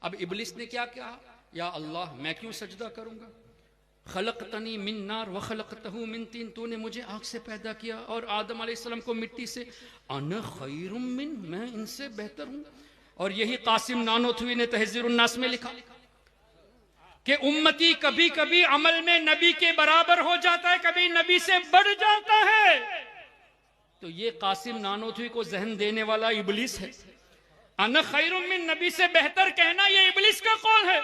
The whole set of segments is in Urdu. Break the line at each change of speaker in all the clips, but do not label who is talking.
اب ابلیس نے کیا کہا؟ یا اللہ میں کیوں سجدہ کروں گا؟ خلقتنی من نار وخلقتہ من طین، تو نے مجھے آگ سے پیدا کیا اور آدم علیہ السلام کو مٹی سے، انا خیر من، میں ان سے بہتر ہوں۔ اور یہی قاسم نانوتوی نے تحذیر الناس میں لکھا کہ امتی کبھی کبھی عمل میں نبی کے برابر ہو جاتا ہے، کبھی نبی سے بڑھ جاتا ہے۔ تو یہ قاسم نانوتوی کو ذہن دینے والا ابلیس ہے۔ انا خیر من، نبی سے بہتر کہنا یہ ابلیس کا قول ہے۔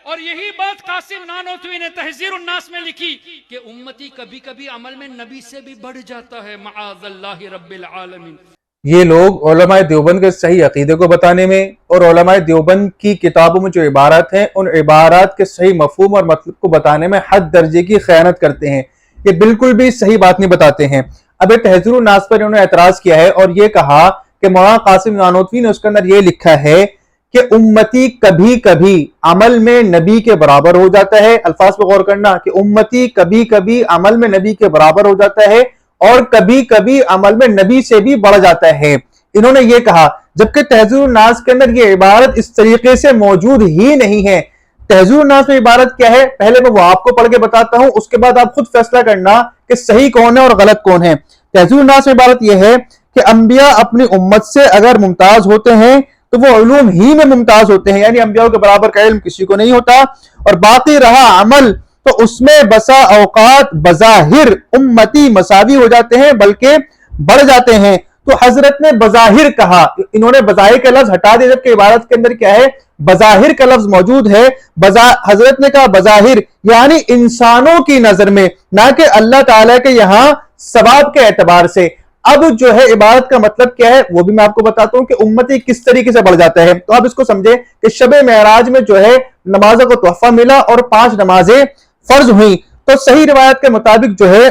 اور یہی بات قاسم نانوتوی نے تحذیر الناس میں لکھی کہ امتی کبھی کبھی عمل میں نبی سے بھی بڑھ جاتا ہے، معاذ اللہ رب العالمین۔
یہ لوگ علماء دیوبند کے صحیح عقیدے کو بتانے میں اور علماء دیوبند کی کتابوں میں جو عبارات ہیں ان عبارات کے صحیح مفہوم اور مطلب کو بتانے میں حد درجے کی خیانت کرتے ہیں۔ یہ بالکل بھی صحیح بات نہیں بتاتے ہیں۔ اب تحذیر الناس پر انہوں نے اعتراض کیا ہے اور یہ کہا کہ مولانا قاسم نانوتوی نے اس کے اندر یہ لکھا ہے کہ امتی کبھی کبھی عمل میں نبی کے برابر ہو جاتا ہے۔ الفاظ پہ غور کرنا کہ امتی کبھی کبھی عمل میں نبی کے برابر ہو جاتا ہے اور کبھی کبھی عمل میں نبی سے بھی بڑھ جاتا ہے، انہوں نے یہ کہا، جبکہ تحذیر الناس کے اندر یہ عبارت اس طریقے سے موجود ہی نہیں ہے۔ تحذیر الناس میں عبارت کیا ہے پہلے میں وہ آپ کو پڑھ کے بتاتا ہوں، اس کے بعد آپ خود فیصلہ کرنا کہ صحیح کون ہے اور غلط کون ہے۔ تحذیر الناس میں عبارت یہ ہے کہ انبیاء اپنی امت سے اگر ممتاز ہوتے ہیں تو وہ علوم ہی میں ممتاز ہوتے ہیں، یعنی انبیاء کے برابر کا علم کسی کو نہیں ہوتا، اور باقی رہا عمل تو اس میں بسا اوقات بظاہر امتی مساوی ہو جاتے ہیں بلکہ بڑھ جاتے ہیں۔ تو حضرت نے بظاہر کہا، انہوں نے بظاہر کا لفظ ہٹا دیا، جبکہ عبارت کے اندر کیا ہے بظاہر کا لفظ موجود ہے۔ حضرت نے کہا بظاہر یعنی انسانوں کی نظر میں، نہ کہ اللہ تعالیٰ کے یہاں ثواب کے اعتبار سے۔ اب جو ہے عبارت کا مطلب کیا ہے وہ بھی میں آپ کو بتاتا ہوں کہ امتی کس طریقے سے بڑھ جاتا ہے۔ تو آپ اس کو سمجھیں کہ شب معراج میں جو ہے نمازوں کو تحفہ ملا اور 5 نمازیں فرض ہوئیں، تو صحیح روایت کے مطابق جو ہے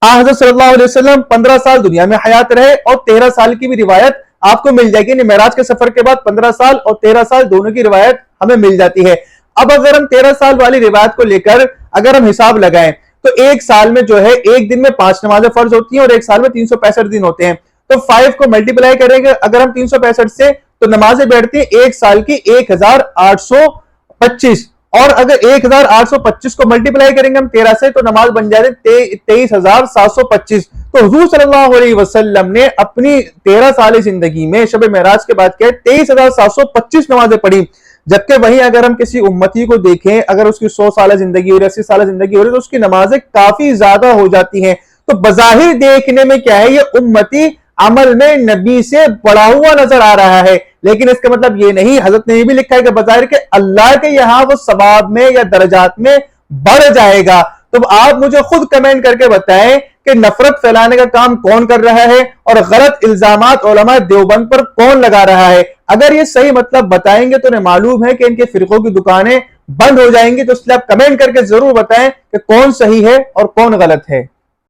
حضرت صلی اللہ علیہ وسلم 15 سال دنیا میں حیات رہے، اور 13 سال کی بھی روایت آپ کو مل جائے گی، یعنی معراج کے سفر کے بعد 15 سال اور 13 سال دونوں کی روایت ہمیں مل جاتی ہے۔ اب اگر ہم 13 سال والی روایت کو لے کر اگر ہم حساب لگائیں تو ایک سال میں جو ہے ایک دن میں 5 نمازیں فرض ہوتی ہیں اور ایک سال میں 365 دن ہوتے ہیں، تو 5 کو ملٹیپلائی کریں گے اگر ہم 365 سے تو نمازیں بیٹھتی ہیں ایک سال کی 1825، اور اگر 1825 کو ملٹیپلائی کریں گے ہم 13 سے تو نماز بن جائے 23,725۔ تو حضور صلی اللہ علیہ وسلم نے اپنی 13 سال زندگی میں شب معراج کے بعد کیا 23,725 نمازیں پڑھی، جبکہ وہیں اگر ہم کسی امتی کو دیکھیں اگر اس کی 100 سال زندگی ہو رہی ہے 80 سال زندگی ہو رہی ہے تو اس کی نمازیں کافی زیادہ ہو جاتی ہیں۔ تو بظاہر دیکھنے میں کیا ہے یہ امتی عمل میں نبی سے بڑا ہوا نظر آ رہا ہے، لیکن اس کا مطلب یہ نہیں، حضرت نے یہ بھی لکھا ہے کہ بظاہر کہ اللہ کے یہاں وہ ثواب میں یا درجات میں بڑھ جائے گا۔ تو آپ مجھے خود کمنٹ کر کے بتائیں کہ نفرت پھیلانے کا کام کون کر رہا ہے اور غلط الزامات علماء دیوبند پر کون لگا رہا ہے۔ اگر یہ صحیح مطلب بتائیں گے تو انہیں معلوم ہے کہ ان کے فرقوں کی دکانیں بند ہو جائیں گی، تو اس لیے آپ کمنٹ کر کے ضرور بتائیں کہ کون صحیح ہے اور کون غلط ہے۔